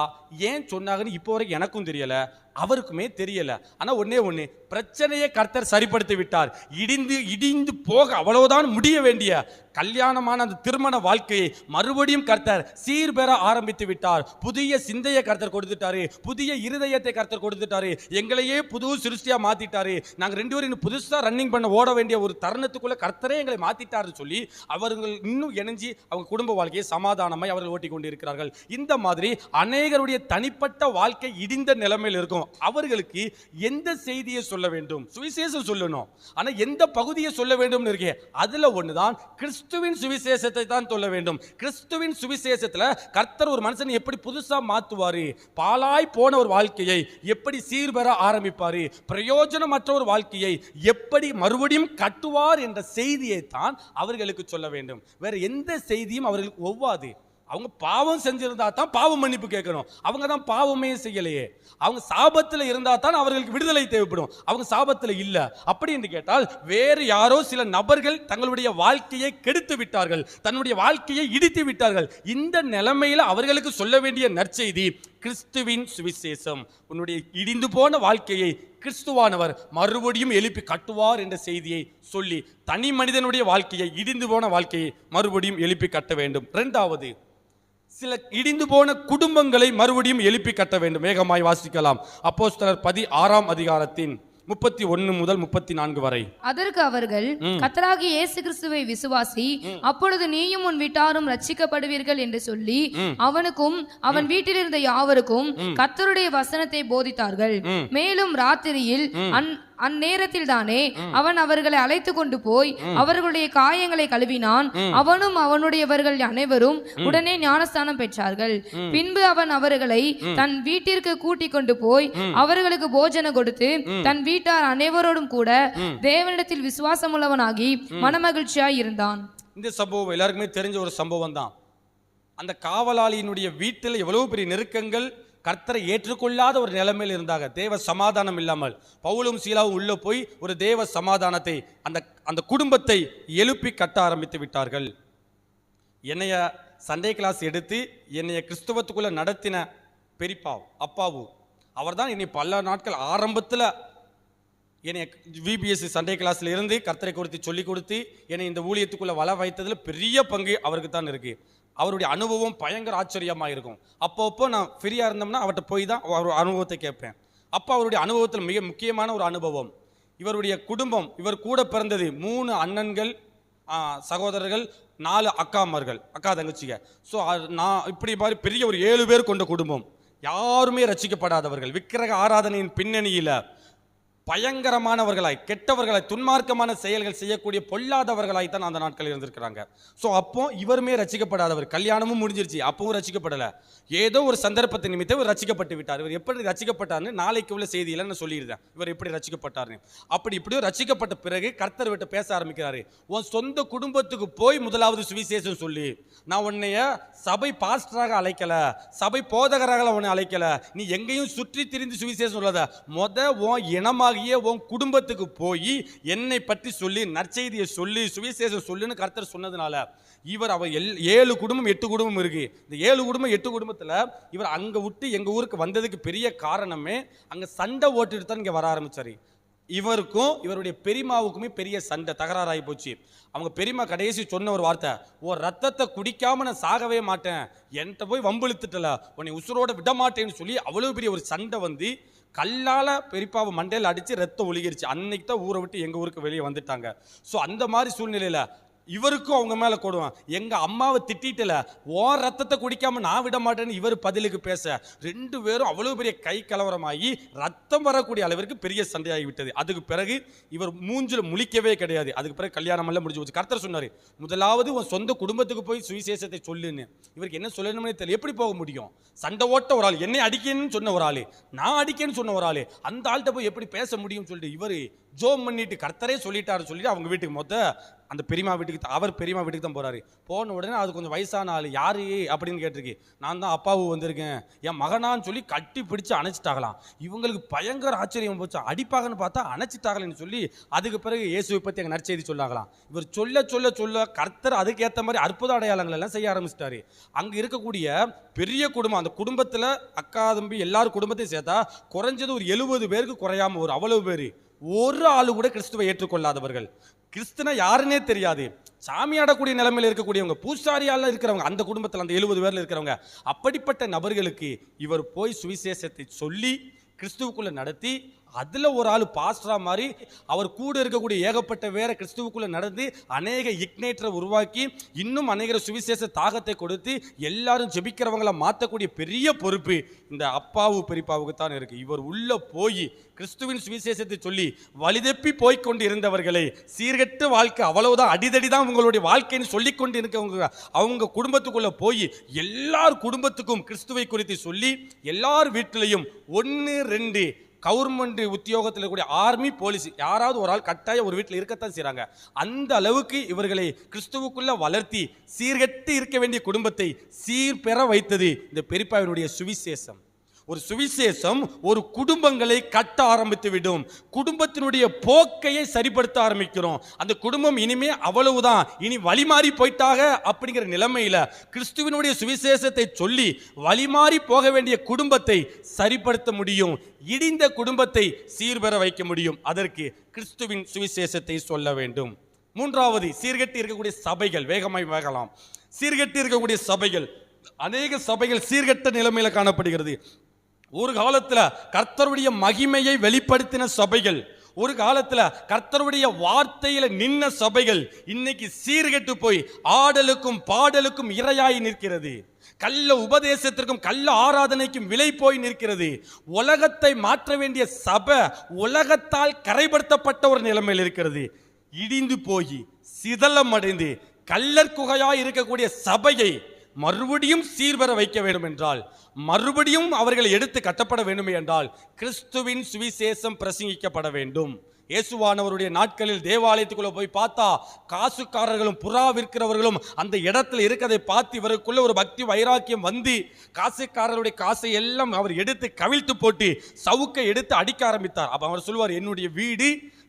ஏன் சொன்னாங்கன்னு இப்போ வரைக்கும் எனக்கும் தெரியலை, அவருக்குமே தெரியல. ஆனா ஒண்ணே பிரச்சனையை கர்த்தர் சரிப்படுத்தி விட்டார். இடிந்து போக அவ்வளவுதான் முடிய வேண்டிய கல்யாணமான அந்த திருமண வாழ்க்கையை மறுபடியும் கர்த்தர் சீர்பெற ஆரம்பித்து விட்டார். புதிய சிந்தையை கர்த்தர் கொடுத்துட்டாரு, புதிய இருதயத்தை கர்த்தர் கொடுத்துட்டாரு, எங்களையே புது சிருஷ்டியா மாத்திட்டாரு. நாங்க 2 பேரும் இன்னும் புதுசா ரன்னிங் பண்ண ஓட வேண்டிய ஒரு தருணத்துக்குள்ள கர்த்தரே எங்களை மாத்திட்டாருன்னு சொல்லி அவர்கள் இன்னும் இணைஞ்சி அவங்க குடும்ப வாழ்க்கையை சமாதானமாய் அவர்கள் ஓட்டி கொண்டு இருக்கிறார்கள். இந்த மாதிரி அநேகருடைய தனிப்பட்ட வாழ்க்கை இடிந்த நிலைமையில் இருக்கும். அவர்களுக்கு எந்த செய்தியை சொல்ல வேண்டும்? சுவிசேஷம் சொல்லணும். ஆனா எந்த பகுதியை சொல்ல வேண்டும் இருக்கே, அதுல ஒண்ணுதான் கிறிஸ்துவின் சுவிசேஷத்தை தான் சொல்ல வேண்டும். கிறிஸ்துவின் சுவிசேஷத்துல கர்த்தர் ஒரு மனுஷனை எப்படி புதுசா மாத்துவாரு, பாலாய் போன ஒரு வாழ்க்கையை எப்படி சீர்பெற ஆரம்பிப்பாரு, பிரயோஜனமற்ற ஒரு வாழ்க்கையை எப்படி மறுபடியும் கட்டுவார் என்ற செய்தியை தான் அவர்களுக்கு சொல்ல வேண்டும். வேற எந்த செய்தியும் அவர்களுக்கு ஒவ்வாது. அவங்க பாவம் செஞ்சிருந்தா தான் பாவம் மன்னிப்பு கேட்கணும். அவங்க தான் பாவமே செய்யலையே. அவங்க சாபத்தில் இருந்தா தான் அவர்களுக்கு விடுதலை தேவைப்படும். அவங்க சாபத்தில் இல்ல. அப்படி என்று கேட்டால் வேறு யாரோ சில நபர்கள் தங்களுடைய வாழ்க்கையை கெடுத்து விட்டார்கள், தன்னுடைய வாழ்க்கையை இடித்து விட்டார்கள். இந்த நிலைமையில் அவர்களுக்கு சொல்ல வேண்டிய நற்செய்தி கிறிஸ்துவின் சுவிசேஷம். உன்னுடைய இடிந்து போன வாழ்க்கையை கிறிஸ்துவானவர் மறுபடியும் எழுப்பி கட்டுவார் என்ற செய்தியை சொல்லி தனி மனிதனுடைய வாழ்க்கையை, இடிந்து போன வாழ்க்கையை மறுபடியும் எழுப்பி கட்ட வேண்டும். 2வது, சில இடிந்து போன குடும்பங்களை மறுபடியும் எழுப்பி கட்ட வேண்டும். வேகமாய் வாசிக்கலாம். அப்போஸ்தலர் 16ஆம் அதிகாரத்தின் 31 முதல் 34 வரை. அதற்கு அவர்கள், கர்த்தராகிய இயேசு கிறிஸ்துவை விசுவாசி, அப்பொழுது நீயும் உன் வீட்டாரும் ரட்சிக்கப்படுவீர்கள் என்று சொல்லி அவனுக்கும் அவன் வீட்டில் இருந்த யாவருக்கும் கர்த்தருடைய வசனத்தை போதித்தார்கள். மேலும் ராத்திரியில் அந்நேரத்தில் தானே அவன் அவர்களை அழைத்து கொண்டு போய் அவர்களுடைய காயங்களை கழுவினான். அவனும் அவனுடையவர்கள் அனைவரும் உடனே ஞானஸ்தானம் பெற்றார்கள். பின்பு அவன் அவர்களை தன் வீட்டிற்கு கூட்டிக் கொண்டு போய் அவர்களுக்கு போஜனம் கொடுத்து தன் வீட்டார் அனைவரோடும் கூட தேவனிடத்தில் விசுவாசம் உள்ளவனாகி மனமகிழ்ச்சியாய் இருந்தான். இந்த சம்பவம் எல்லாருக்குமே தெரிஞ்ச ஒரு சம்பவம் தான். அந்த காவலாளியினுடைய வீட்டில் எவ்வளவு பெரிய நெருக்கங்கள், கர்த்தரை ஏற்றுக்கொள்ளாத ஒரு நிலைமையில் இருந்தாங்க. தேவ சமாதானம் இல்லாமல் பவுலும் சீலாவும் உள்ள போய் ஒரு தேவ சமாதானத்தை அந்த குடும்பத்தை எழுப்பி கட்ட ஆரம்பித்து விட்டார்கள். என்னைய சண்டே கிளாஸ் எடுத்து என்னைய கிறிஸ்துவத்துக்குள்ள நடத்தின பெரியப்பாவும் அப்பாவும் அவர் தான் என்னை பல நாட்கள் ஆரம்பத்தில் என்னை விபிஎஸ்சி சண்டே கிளாஸ்ல இருந்து கர்த்தரை குறித்து சொல்லி கொடுத்து என்னை இந்த ஊழியத்துக்குள்ள வள வைத்ததில் பெரிய பங்கு அவருக்கு தான் இருக்கு. அவருடைய அனுபவம் பயங்கர ஆச்சரியமாக இருக்கும். அப்போ நான் ஃப்ரீயாக இருந்தோம்னா அவர்கிட்ட போய் தான் அவர் அனுபவத்தை கேட்பேன். அப்போ அவருடைய அனுபவத்தில் மிக முக்கியமான ஒரு அனுபவம், இவருடைய குடும்பம், இவர் கூட பிறந்தது 3 அண்ணன்கள், சகோதரர்கள், 4 அக்காமார்கள், அக்கா தங்கச்சிங்க. ஸோ நான் இப்படி மாதிரி பெரிய ஒரு 7 பேர் கொண்ட குடும்பம். யாருமே ரட்சிக்கப்படாதவர்கள், விக்கிரக ஆராதனையின் பின்னணியில் பயங்கரமானவர்களாய், கெட்டவர்களாய், துன்மார்க்கமான செயல்கள் செய்யக்கூடிய பொல்லாதவர்களாய் தான் அந்த நாட்கள் இருந்திருக்கிறாங்க. ஸோ அப்போ இவருமே ரசிக்கப்படாதவர். கல்யாணமும் முடிஞ்சிருச்சு, அப்பவும் ரசிக்கப்படலை. ஏதோ ஒரு சந்தர்ப்பத்தை நிமித்தம் இவர் ரசிக்கப்பட்டு விட்டார். இவர் எப்படி ரசிக்கப்பட்டார்னு நாளைக்கு உள்ள செய்தியில் நான் சொல்லியிருந்தேன், இவர் எப்படி ரசிக்கப்பட்டார்னு. அப்படி இப்படியோ ரசிக்கப்பட்ட பிறகு கர்த்தர் விட்டு பேச ஆரம்பிக்கிறாரு. உன் சொந்த குடும்பத்துக்கு போய் முதலாவது சுவிசேஷம் சொல்லி, நான் உன்னைய சபை பாஸ்டராக அழைக்கல, சபை போதகராக உன்னை அழைக்கல, நீ எங்கேயும் சுற்றி திரிந்து சுவிசேஷம் சொல்லாத, உன் இனமாக உன் குடும்பத்துக்கு போய் என்னை பற்றி சொல்லி நற்செய்தியை சொல்லி சுவிசேஷம் சொல்லுன்னு கர்த்தர் சொன்னதுனால இவர் 7 குடும்பம் 8 குடும்பம் இருக்கு. இந்த 7 குடும்பம் 8 குடும்பத்தில் இவர் அங்கே விட்டு எங்கள் ஊருக்கு வந்ததுக்கு பெரிய காரணமே அங்கே சண்டை ஓட்டுட்டு தான் இங்கே வர ஆரம்பிச்சாரு. இவருக்கும் இவருடைய பெரியமாவுக்குமே பெரிய சண்டை, தகராறாகி போச்சு. அவங்க பெரியமா கடைசி சொன்ன ஒரு வார்த்தை, ஓ ரத்தத்தை குடிக்காம நான் சாகவே மாட்டேன், என்கிட்ட போய் வம்பிழுத்துட்டல, உன்னை உசுரோட விட மாட்டேன்னு சொல்லி அவ்வளவு பெரிய ஒரு சண்டை வந்து கல்லால பெரியப்பாவை மண்டையில் அடிச்சு ரத்தம் ஒழுகிருச்சு. அன்னைக்கு தான் ஊரை விட்டு எங்க ஊருக்கு வெளியே வந்துட்டாங்க. ஸோ அந்த மாதிரி சூழ்நிலையில இவருக்கும் அவங்க மேல கொடுவான், எங்க அம்மாவை திட்டிட்டல, ஓ ரத்தத்தை குடிக்காம நான் விட மாட்டேன்னு இவர் பதிலுக்கு பேச, ரெண்டு பேரும் அவ்வளவு பெரிய கை கலவரமாகி ரத்தம் வரக்கூடிய அளவிற்கு பெரிய சண்டையாகி விட்டது. அதுக்கு பிறகு இவர் மூஞ்சில முழிக்கவே கிடையாது. அதுக்கு பிறகு கல்யாணம் எல்லாம் முடிஞ்சு போச்சு. கர்த்தர் சொன்னாரு, முதலாவது உன் சொந்த குடும்பத்துக்கு போய் சுவிசேஷத்தை சொல்லுன்னு. இவருக்கு என்ன சொல்லணும்னே தெரியல, எப்படி போக முடியும்? சண்டை ஓட்ட ஒரு ஆள், என்னை அடிக்கணும்னு சொன்ன ஒரு ஆளு, நான் அடிக்கன்னு சொன்ன ஒரு ஆளு, அந்த ஆள்கிட்ட போய் எப்படி பேச முடியும்னு சொல்லிட்டு இவரு ஜோம் பண்ணிட்டு கர்த்தரே சொல்லிட்டாரு சொல்லிட்டு அவங்க வீட்டுக்கு மொத்த அந்த பெரியமா வீட்டுக்கு, அவர் பெரியமா வீட்டுக்கு தான் போறாரு. போன உடனே அது கொஞ்சம் வயசான ஆள், யாரு அப்படின்னு கேட்டிருக்கு. நான் தான் அப்பாவு வந்திருக்கேன், என் மகனான்னு சொல்லி கட்டி பிடிச்சு அணைச்சிட்டாகலாம். இவங்களுக்கு பயங்கர ஆச்சரியம் போச்சு, அடிப்பாகன்னு பார்த்தா அணைச்சிட்டாகலன்னு சொல்லி அதுக்கு பிறகு இயேசுவை பற்றி அங்கே நற்செய்தி சொல்லாங்களாம். இவர் சொல்ல சொல்ல சொல்ல கர்த்தர் அதுக்கு ஏற்ற மாதிரி அற்புத அடையாளங்கள் எல்லாம் செய்ய ஆரம்பிச்சிட்டாரு. அங்கே இருக்கக்கூடிய பெரிய குடும்பம், அந்த குடும்பத்தில் அக்கா தம்பி எல்லாரும் குடும்பத்தையும் சேர்த்தா குறைஞ்சது ஒரு 70 பேருக்கு குறையாம ஒரு அவ்வளவு பேர், ஒரு ஆளு கூட கிறிஸ்துவை ஏற்றுக்கொள்ளாதவர்கள், கிறிஸ்துனா யாருன்னே தெரியாது, சாமி ஆடக்கூடிய நிலைமையில் இருக்கக்கூடியவங்க, பூசாரியால இருக்கிறவங்க, அந்த குடும்பத்தில் அந்த 70 பேர்ல இருக்கிறவங்க, அப்படிப்பட்ட நபர்களுக்கு இவர் போய் சுவிசேஷத்தை சொல்லி கிறிஸ்துவுக்குள்ள நடத்தி, அதுல ஒரு ஆள் பாஸ்டரா மாதிரி அவர் கூட இருக்கக்கூடிய ஏகப்பட்ட வேற கிறிஸ்துவுக்குள்ள நடந்து அநேக இக்னேட்டரை உருவாக்கி இன்னும் அநேக சுவிசேஷ தாகத்தை கொடுத்து எல்லாரும் ஜெபிக்கிறவங்கள மாற்றக்கூடிய பெரிய பொறுப்பு இந்த அப்பாவு பெரியப்பாவுக்கு தான் இருக்கு. இவர் உள்ள போய் கிறிஸ்துவின் சுவிசேஷத்தை சொல்லி வழிதப்பி போய்கொண்டு இருந்தவர்களை, சீர்கெட்ட வாழ்க்கை அவ்வளவுதான் அடிதடி தான் உங்களுடைய வாழ்க்கைன்னு சொல்லிக்கொண்டு இருக்கவங்க, அவங்க குடும்பத்துக்குள்ள போய் எல்லார் குடும்பத்துக்கும் கிறிஸ்துவை குறித்து சொல்லி எல்லார் வீட்டிலையும் 1 2 கவர்மெண்ட் உத்தியோகத்தில் கூடிய ஆர்மி போலீஸ் யாராவது ஒரு ஆள் கட்டாயம் ஒரு வீட்டில் இருக்கத்தான் செய்கிறாங்க. அந்த அளவுக்கு இவர்களை கிறிஸ்துவுக்குள்ள வளர்த்தி சீர்கெட்டு இருக்க வேண்டிய குடும்பத்தை சீர்பெற வைத்தது இந்த பெரியப்பாவினுடைய சுவிசேஷம். ஒரு சுவிசேஷம் ஒரு குடும்பங்களை கட்ட ஆரம்பித்து விடும், குடும்பத்தினுடைய போக்கையை சரிப்படுத்த ஆரம்பிக்கிறோம். அந்த குடும்பம் இனிமே அவ்வளவுதான், இனி வழிமாறி போயிட்டாக அப்படிங்கிற நிலைமையில கிறிஸ்துவினுடைய சுவிசேஷத்தை சொல்லி வழிமாறி போக வேண்டிய குடும்பத்தை சரிப்படுத்த முடியும், இடிந்த குடும்பத்தை சீர்பெற வைக்க முடியும். அதற்கு கிறிஸ்துவின் சுவிசேஷத்தை சொல்ல வேண்டும். மூன்றாவது, சீர்கெட்டு இருக்கக்கூடிய சபைகள், வேகமாய் வேகலாம். சீர்கெட்டு இருக்கக்கூடிய சபைகள், அநேக சபைகள் சீர்கெட்ட நிலைமையில காணப்படுகிறது. ஒரு காலத்துல கர்த்தருடைய மகிமையை வெளிப்படுத்தின சபைகள், ஒரு காலத்துல கர்த்தருடைய வார்த்தையில நின்ன சபைகள் இன்னைக்கு சீர்கெட்டு போய் ஆடலுக்கும் பாடலுக்கும் இரையாய் நிற்கிறது. கள்ள உபதேசத்திற்கும் கள்ள ஆராதனைக்கும் விலை போய் நிற்கிறது. உலகத்தை மாற்ற வேண்டிய சபை உலகத்தால் கரைப்படுத்தப்பட்ட ஒரு நிலைமையில் இருக்கிறது. இடிந்து போய் சிதலம் அடைந்து கள்ளர் குகையாய் இருக்கக்கூடிய சபையை மறுபடியும் சீர்பெற வைக்க வேண்டும் என்றால், மறுபடியும் அவர்கள் எடுத்து கட்டப்பட வேண்டும் என்றால் கிறிஸ்துவின் சுவிசேஷம் பிரசங்கிக்கப்பட வேண்டும். இயேசுவானவருடைய நாட்களில் தேவாலயத்துக்குள்ள போய் பார்த்தா காசுக்காரர்களும் புறா விற்கிறவர்களும் அந்த இடத்துல இருக்கதை பார்த்து இவருக்குள்ள ஒரு பக்தி வைராக்கியம் வந்து காசுக்காரருடைய காசை எல்லாம் அவர் எடுத்து கவிழ்த்து போட்டு சவுக்கை எடுத்து அடிக்க ஆரம்பித்தார். அப்ப அவர் சொல்வார், என்னுடைய வீடு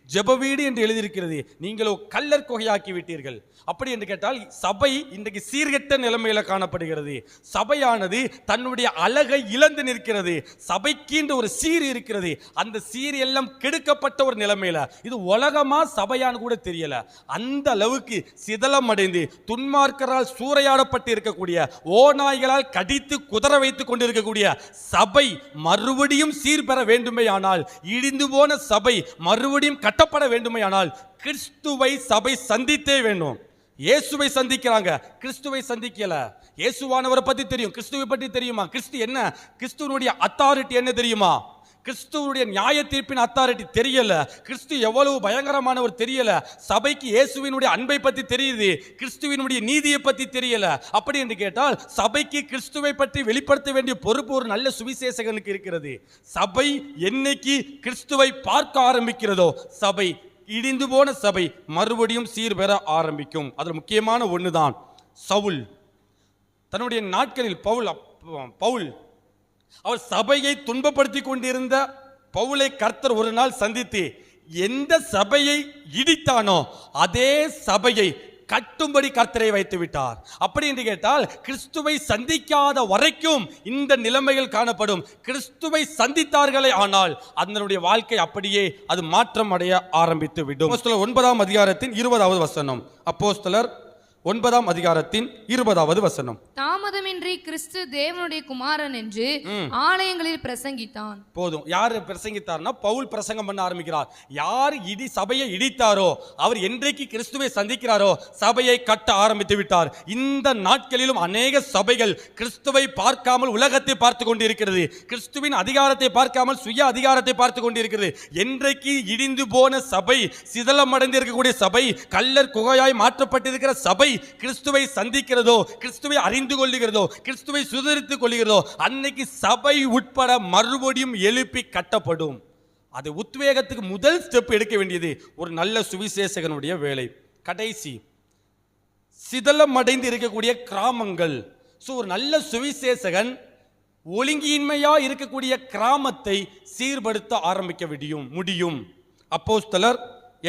ஜெப வீடு என்று எழுதியிருக்கிறது, நீங்களோ கள்ளர் குகையாக்கி விட்டீர்கள். அப்படி என்று கேட்டால் சபை இன்றைக்கு சீர்கெட்ட நிலைமையில காணப்படுகிறது. சபையானது தன்னுடைய அழகை இழந்து நிற்கிறது. சபைக்கு ஒரு சீர் இருக்கிறது, அந்த சீர் எல்லாம் கெடுக்கப்பட்ட ஒரு நிலைமையில இது உலகமா சபையான்னு கூட தெரியல. அந்த அளவுக்கு சிதலம் அடைந்து துன்மார்க்கரால் சூறையாடப்பட்டு இருக்கக்கூடிய, ஓநாய்களால் கடித்து குதற வைத்துக் கொண்டிருக்கக்கூடிய சபை மறுபடியும் சீர்பெற வேண்டுமே ஆனால், இடிந்து போன சபை மறுபடியும் கட்டப்பட வேண்டுமே ஆனால் கிறிஸ்துவை சபை சந்தித்தே வேண்டும். இயேசுவை சந்திக்கிறாங்க, கிறிஸ்துவை சந்திக்கல. இயேசுவானவரை பத்தி தெரியும், கிறிஸ்துவை பற்றி தெரியுமா? கிறிஸ்து என்ன, கிறிஸ்துவனுடைய அத்தாரிட்டி என்ன தெரியுமா? கிறிஸ்துவனுடைய நியாய தீர்ப்பின் அத்தாரிட்டி தெரியல. கிறிஸ்து எவ்வளவு பயங்கரமானவர் தெரியல. சபைக்கு இயேசுவினுடைய அன்பை பற்றி தெரியுது, கிறிஸ்துவினுடைய நீதியை பற்றி தெரியல. அப்படி என்று கேட்டால் சபைக்கு கிறிஸ்துவை பற்றி வெளிப்படுத்த வேண்டிய பொறுப்பு ஒரு நல்ல சுவிசேஷகனுக்கு இருக்கிறது. சபை என்னைக்கு கிறிஸ்துவை பார்க்க ஆரம்பிக்கிறதோ சபை, இடிந்து போன சபை மறுபடியும் சீர்பெற ஆரம்பிக்கும். அதில் முக்கியமான ஒண்ணுதான் சவுல். தன்னுடைய நாட்களில் பவுல் அவர் சபையை துன்பப்படுத்தி கொண்டிருந்த பவுலை கர்த்தர் ஒரு நாள் சந்தித்து எந்த சபையை இடித்தானோ அதே சபையை கட்டும்படி கர்த்தரை வைத்து விட்டார். அப்படி என்று கேட்டால் கிறிஸ்துவை சந்திக்காத வரைக்கும் இந்த நிலைமைகள் காணப்படும். கிறிஸ்துவை சந்தித்தார்களே ஆனால் அதனுடைய வாழ்க்கை அப்படியே அது மாற்றம் அடைய ஆரம்பித்து விடும். அப்போஸ்தலர் 9ஆம் அதிகாரத்தின் 20வது வசனம். அப்போஸ்தலர் 9ஆம் அதிகாரத்தின் 20வது வசனம். தாமதமின்றி கிறிஸ்து தேவனுடைய குமாரன் என்று ஆலயங்களில் பிரசங்கித்தான். போதும். யார் பிரசங்கித்தார்னா பவுல் பிரசங்கம் பண்ண ஆரம்பிக்கிறார். யார் சபையை இடித்தாரோ அவர் என்றைக்கு கிறிஸ்துவை சந்திக்கிறாரோ சபையை கட்ட ஆரம்பித்து விட்டார். இந்த நாட்களிலும் அநேக சபைகள் கிறிஸ்துவை பார்க்காமல் உலகத்தை பார்த்து கொண்டிருக்கிறது. கிறிஸ்துவின் அதிகாரத்தை பார்க்காமல் சுய அதிகாரத்தை பார்த்து கொண்டிருக்கிறது. என்றைக்கு இடிந்து போன சபை, சிதலமடைந்து இருக்கக்கூடிய சபை, கல்லர் குகையாய் மாற்றப்பட்டிருக்கிற சபை கிறிஸ்துவை சந்திக்கிறதோ, கிறிஸ்துவை அறிந்து கொள்ளுகிறதோ, கிறிஸ்துவை சுதரித்துக் கொள்ளுகிறதோ அன்னைக்கு சபை உட்பட மறுபடியும் எழுப்பி கட்டப்படும். அது உத்வேகத்துக்கு முதல் ஸ்டெப் எடுக்க வேண்டியது ஒரு நல்ல சுவிசேஷகனுடைய வேலை. கடைசி சிதலமடைந்து இருக்கக்கூடிய கிராமங்கள். ஒரு நல்ல சுவிசேஷகன் ஒழுங்கின்மையா இருக்கக்கூடிய கிராமத்தை சீர்படுத்த ஆரம்பிக்க முடியும். அப்போஸ்தலர்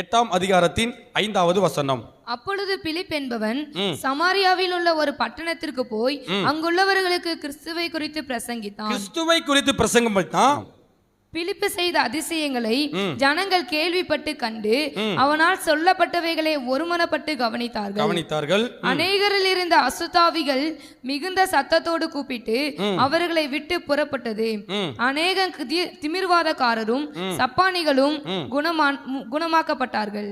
8ஆம் அதிகாரத்தின் 5வது வசனம். அப்பொழுது பிலிப் என்பவன் சமாரியாவில் உள்ள ஒரு பட்டணத்திற்கு போய் அங்குள்ளவர்களுக்கு கிறிஸ்துவை குறித்து பிரசங்கித்தான். கிறிஸ்துவை குறித்து பிரசங்கம் பண்ணித்தான். பிலிப்பு செய்த அதிசயங்களை ஜனங்கள் கேள்விப்பட்டு கண்டு அவனால் சொல்லப்பட்டவைகளை ஒருமனப்பட்டு கவனித்தார்கள். அநேகரில் இருந்த அசுத்தாவிகள் மிகுந்த சத்தத்தோடு கூப்பிட்டு அவர்களை விட்டு புறப்பட்டது. அநேக திமிர்வாதக்காரரும் சப்பானிகளும் குணமாக்கப்பட்டார்கள்.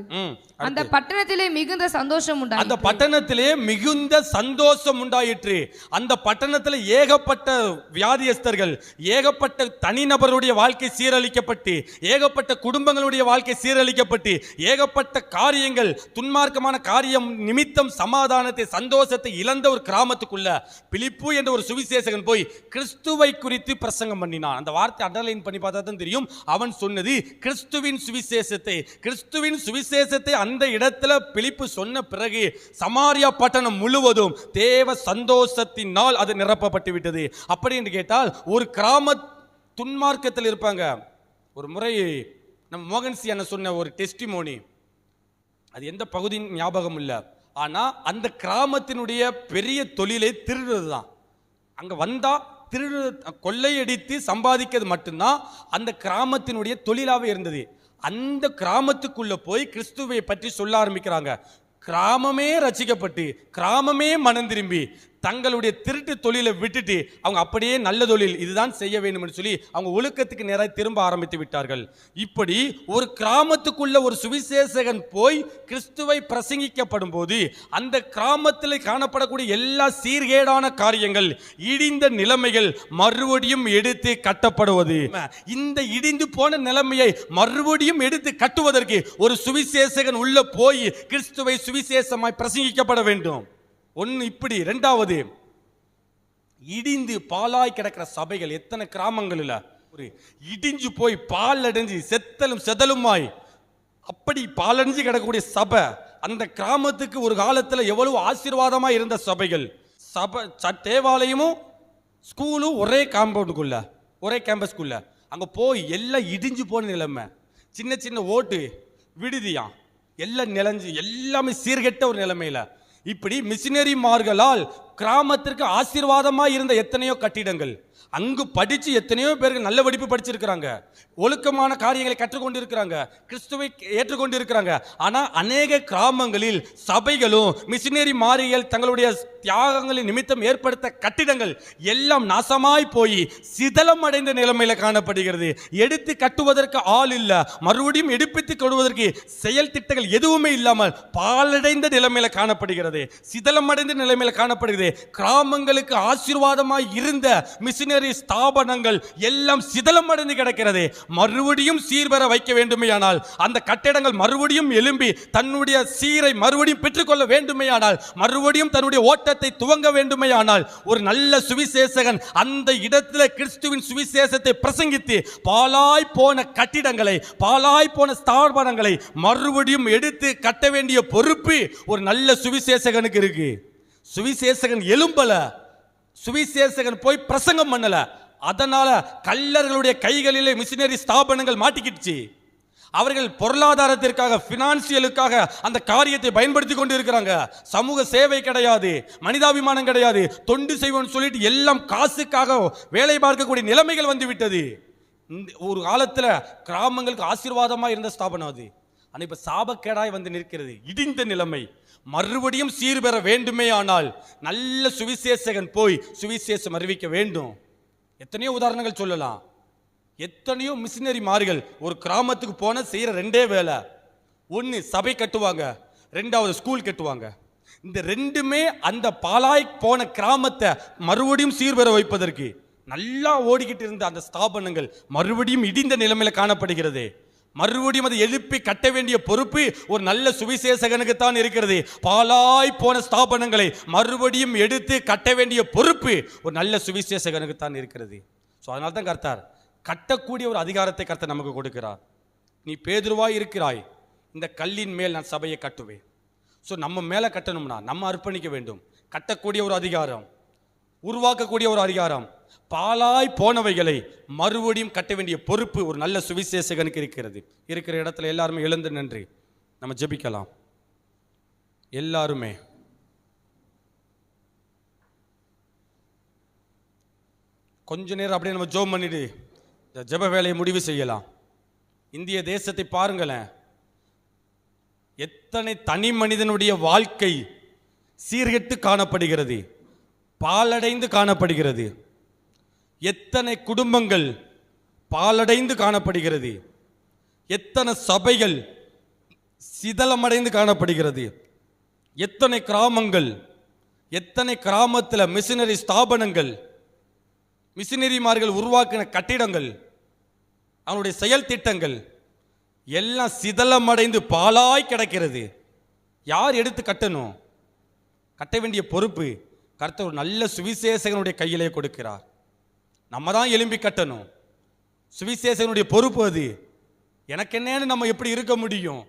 அந்த பட்டணத்திலே மிகுந்த சந்தோஷம் உண்டாயிற்று. அந்த பட்டணத்திலே மிகுந்த சந்தோஷம் உண்டாயிற்று. அந்த பட்டணத்திலே ஏகப்பட்ட வியாதியஸ்தர்கள், ஏகப்பட்ட தனிநபருடைய வாழ்க்கை சீரழிக்கப்பட்டு, ஏகப்பட்ட குடும்பங்களுடைய வாழ்க்கை சீரழிக்கப்பட்டு, ஏகப்பட்ட காரியங்கள் துன்மார்க்கமான காரியம் நிமித்தம் சமாதானத்தை சந்தோஷத்தை இழந்த ஒரு கிராமத்துக்குள்ள பிலிப்பு என்ற ஒரு சுவிசேஷகன் போய் கிறிஸ்துவை குறித்து பிரசங்கம் பண்ணினான். அந்த வார்த்தை அண்டர்லைன் பண்ணி பார்த்தா தான் தெரியும். அவன் சொன்னது கிறிஸ்துவின் சுவிசேஷத்தை. கிறிஸ்துவின் சுவிசேஷத்தை அந்த இடத்துல பிலிப்பு சொன்ன பிறகு சமாரியா பட்டணம் முழுவதும் தேவ சந்தோஷத்தினால் அது நிரப்பப்பட்டு விட்டது. அப்படி என்று கேட்டால் ஒரு கிராம துன்மார்க்கத்தில் இருப்பாங்க. ஒரு முறை நம்ம மோகன்சி அண்ணன் சொன்ன ஒரு டெஸ்டிமோனி, அது எந்த பகுதியின் ஞாபகம் இல்லை, ஆனால் அந்த கிராமத்தினுடைய பெரிய தொழிலை திருடுறது தான். அங்கே வந்தால் கொள்ளையடித்து சம்பாதிக்கிறது மட்டும்தான் அந்த கிராமத்தினுடைய தொழிலாகவே இருந்தது. அந்த கிராமத்துக்குள்ள போய் கிறிஸ்துவை பற்றி சொல்ல ஆரம்பிக்கிறாங்க. கிராமமே ரசிக்கப்பட்டு, கிராமமே மனம் திரும்பி தங்களுடைய திருட்டு தொழிலை விட்டுட்டு அவங்க அப்படியே நல்ல தொழில் இதுதான் செய்ய வேண்டும் என்று சொல்லி அவங்க ஒழுக்கத்துக்கு நேராக திரும்ப ஆரம்பித்து விட்டார்கள். இப்படி ஒரு கிராமத்துக்குள்ள ஒரு சுவிசேஷகன் போய் கிறிஸ்துவை பிரசங்கிக்கப்படும் போது அந்த கிராமத்தில் காணப்படக்கூடிய எல்லா சீர்கேடான காரியங்கள், இடிந்த நிலைமைகள் மறுபடியும் எடுத்து கட்டப்படுவது. இந்த இடிந்து போன நிலைமையை மறுபடியும் எடுத்து கட்டுவதற்கு ஒரு சுவிசேஷகன் உள்ள போய் கிறிஸ்துவை சுவிசேஷமாய் பிரசங்கிக்கப்பட வேண்டும். ஒன்று இப்படி. ரெண்டாவது, இடிந்து பாலாய் கிடக்கிற சபைகள் எத்தனை கிராமங்களில் ஒரு இடிஞ்சு போய் பால் அடைஞ்சு செத்தலும் செதலுமாய் அப்படி பாலடைஞ்சு கிடக்கக்கூடிய சபை. அந்த கிராமத்துக்கு ஒரு காலத்தில் எவ்வளவு ஆசீர்வாதமாக இருந்த சபைகள். தேவாலயமும் ஸ்கூலும் ஒரே காம்பவுண்டுக்குள்ள, ஒரே கேம்பஸ்குள்ள. அங்கே போய் எல்லாம் இடிஞ்சு போன நிலைமை. சின்ன சின்ன ஓட்டு விடுதியா எல்லாம் நிலைஞ்சு எல்லாமே சீர்கெட்ட ஒரு நிலைமையில இப்படி மிஷினரிமார்களால் கிராமத்திற்கு ஆசீர்வாதமாக இருந்த எத்தனையோ கட்டிடங்கள், அங்கு படித்து எத்தனையோ பேருக்கு நல்ல படிப்பு படிச்சிருக்கிறாங்க, ஒழுக்கமான காரியங்களை கற்றுக்கொண்டிருக்கிறாங்க, கிறிஸ்துவை ஏற்றுக்கொண்டிருக்கிறாங்க. ஆனால் அநேக கிராமங்களில் சபைகளும் மிஷினரி மாறிகள் தங்களுடைய தியாகங்களின் நிமித்தம் ஏற்படுத்த கட்டிடங்கள் எல்லாம் நாசமாய் போய் சிதலம் அடைந்த நிலைமையில் காணப்படுகிறது. எடுத்து கட்டுவதற்கு ஆள் இல்லை, மறுபடியும் எடுப்பித்து கொடுவதற்கு செயல் திட்டங்கள் எதுவுமே இல்லாமல் பாலடைந்த நிலைமையில் காணப்படுகிறது, சிதலம் அடைந்த நிலைமையில் காணப்படுகிறது. கிராமங்களுக்கு ஆசீர்வாதமாய் இருந்த மிஷினரி ஸ்தாபனங்கள் எல்லாம் சிதலம் அடைந்து கிடக்கிறது. மறுபடியும் சீர்பெற வைக்க வேண்டுமேயானால், அந்த கட்டிடங்கள் மறுபடியும் எழும்பி தன்னுடைய சீரை மறுபடியும் பெற்றுக்கொள்ள வேண்டுமேயானால், மறுபடியும் தன்னுடைய ஓட்டத்தை துவங்க வேண்டுமேயானால், ஒரு நல்ல சுவிசேஷகன் அந்த இடத்துல கிறிஸ்துவின் சுவிசேஷத்தை பிரசங்கித்து பாலாய் போன கட்டிடங்களை, பாலாய் போன ஸ்தாபனங்களை மறுபடியும் எடுத்து கட்ட வேண்டிய பொறுப்பு ஒரு நல்ல சுவிசேஷகனுக்கு இருக்கு. சுவிசேஷகன் எழும்பல, சுவிசேஷகன் போய் பிரசங்கம் பண்ணல. அதனால கல்லர்களுடைய கைகளிலே மிஷினரி ஸ்தாபனங்கள் மாட்டிக்கிடுச்சு. அவர்கள் பொருளாதாரத்திற்காக, பினான்சியலுக்காக அந்த காரியத்தை பயன்படுத்தி கொண்டு இருக்கிறாங்க. சமூக சேவை கிடையாது, மனிதாபிமானம் கிடையாது, தொண்டு செய்வோம்னு சொல்லிட்டு எல்லாம் காசுக்காக வேலை பார்க்கக்கூடிய நிலைமைகள் வந்து விட்டது. ஒரு காலத்துல கிராமங்களுக்கு ஆசீர்வாதமா இருந்த ஸ்தாபனம் அது. ஆனா இப்ப சாபக்கேடாய் வந்து நிற்கிறது, இடிந்த நிலைமை. மறுபடியும் சீர்பெற வேண்டுமே ஆனால் நல்ல சுவிசேஷகன் போய் சுவிசேஷம் அறிவிக்க வேண்டும். எத்தனையோ உதாரணங்கள் சொல்லலாம். எத்தனையோ மிஷினரிமார்கள் ஒரு கிராமத்துக்கு போன செய்யற ரெண்டே வேலை, ஒன்னு சபை கட்டுவாங்க, ரெண்டாவது ஸ்கூல் கட்டுவாங்க. இந்த ரெண்டுமே அந்த பாலாய் போன கிராமத்தை மறுபடியும் சீர்பெற வைப்பதற்கு நல்லா ஓடிக்கிட்டு இருந்த அந்த ஸ்தாபனங்கள் மறுபடியும் இடிந்த நிலைமையில காணப்படுகிறது. மறுபடியும் அதை எழுப்பி கட்ட வேண்டிய பொறுப்பு ஒரு நல்ல சுவிசேஷகனுக்கு தான் இருக்கிறது. பாலாய் போன ஸ்தாபனங்களை மறுபடியும் எடுத்து கட்ட வேண்டிய பொறுப்பு ஒரு நல்ல சுவிசேஷகனுக்கு தான் இருக்கிறது. ஸோ அதனால தான் கர்த்தர் கட்டக்கூடிய ஒரு அதிகாரத்தை கர்த்தர் நமக்கு கொடுக்கிறார். நீ பேதுருவாய் இருக்கிறாய், இந்த கல்லின் மேல் நான் சபையை கட்டுவேன். ஸோ நம்ம மேலே கட்டணும்னா நம்ம அர்ப்பணிக்க வேண்டும். கட்டக்கூடிய ஒரு அதிகாரம், உருவாக்கக்கூடிய ஒரு அதிகாரம். பாலாய் போனவைகளை மறுபடியும் கட்ட வேண்டிய பொறுப்பு ஒரு நல்ல சுவிசேஷகனுக்கு இருக்கிறது. இருக்கிற இடத்துல எல்லாருமே எழுந்து நின்று நம்ம ஜெபிக்கலாம். எல்லாருமே கொஞ்ச நேரம் அப்படியே நம்ம ஜெபம் பண்ணிட்டு இந்த ஜெப வேலையை முடிவு செய்யலாம். இந்திய தேசத்தை பாருங்களேன், எத்தனை தனி மனிதனுடைய வாழ்க்கை சீர்கெட்டு காணப்படுகிறது, பாலடைந்து காணப்படுகிறது. எத்தனை குடும்பங்கள் பாலடைந்து காணப்படுகிறது, எத்தனை சபைகள் சிதலமடைந்து காணப்படுகிறது, எத்தனை கிராமங்கள், எத்தனை கிராமத்தில் மிஷினரி ஸ்தாபனங்கள், மிஷினரிமார்கள் உருவாக்கின கட்டிடங்கள், அவனுடைய செயல் திட்டங்கள் எல்லாம் சிதலமடைந்து பாலாய் கிடக்கிறது. யார் எடுத்து கட்டணும்? கட்ட வேண்டிய பொறுப்பு கர்த்தர் ஒரு நல்ல சுவிசேஷகனுடைய கையிலே கொடுக்கிறார். நம்ம தான் எழும்பி கட்டணும். சுவிசேஷகனுடைய பொறுப்பு அது. எனக்கு என்னன்னு நம்ம எப்படி இருக்க முடியும்?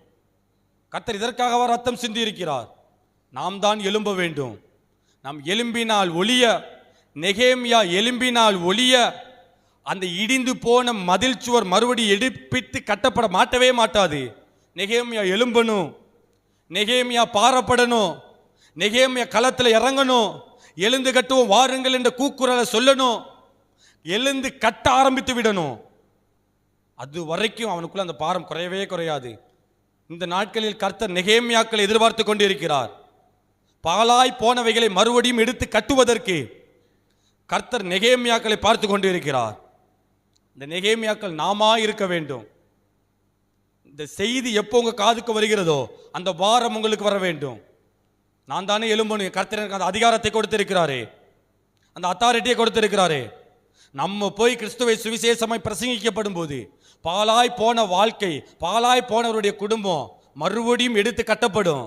கர்த்தர் இதற்காக ரத்தம் சிந்தி இருக்கிறார். நாம் தான் எழும்ப வேண்டும். நாம் எழும்பினால் ஒளிய, நெகேமியா எழும்பினால் ஒளிய அந்த இடிந்து போன மதில் சுவர் மறுபடியும் எடுப்பித்து கட்டப்பட மாட்டவே மாட்டாது. நெகேமியா எழும்பணும், நெகேமியா பாரப்படணும், நெகேமியா களத்தில் இறங்கணும். எழுந்து கட்டுவோம் வாருங்கள் என்ற கூக்குரலை சொல்லணும், எழுந்து கட்ட ஆரம்பித்து விடணும். அது வரைக்கும் அவனுக்குள்ள அந்த பாரம் குறையவே குறையாது. இந்த நாட்களில் கர்த்தர் நெகேமியாக்களை எதிர்பார்த்து கொண்டிருக்கிறார். பாலாய் போனவைகளை மறுபடியும் எடுத்து கட்டுவதற்கு கர்த்தர் நெகேமியாக்களை பார்த்து கொண்டிருக்கிறார். இந்த நெகேமியாக்கள் நாமா இருக்க வேண்டும். இந்த செய்தி எப்போ உங்க காதுக்கு வருகிறதோ அந்த வாரம் உங்களுக்கு வர வேண்டும். நான் தானே எழும்பணும். கர்த்தர் எனக்கு அந்த அதிகாரத்தை கொடுத்திருக்கிறாரே, அந்த அத்தாரிட்டியை கொடுத்திருக்கிறாரே. நம்ம போய் கிறிஸ்துவை சுவிசேஷமாய் பிரசங்கிக்கப்படும் போது பாலாய் போன வாழ்க்கை, பாலாய் போனவருடைய குடும்பம் மறுபடியும் எடுத்து கட்டப்படும்.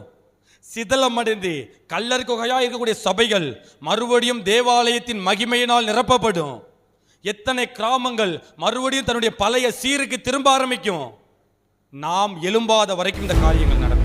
சிதலமடைந்து கல்லர் குகையாக இருக்கக்கூடிய சபைகள் மறுபடியும் தேவாலயத்தின் மகிமையினால் நிரப்பப்படும். எத்தனை கிராமங்கள் மறுபடியும் தன்னுடைய பழைய சீருக்கு திரும்ப ஆரம்பிக்கும். நாம் எழும்பாத வரைக்கும் இந்த காரியங்கள் நடக்கும்.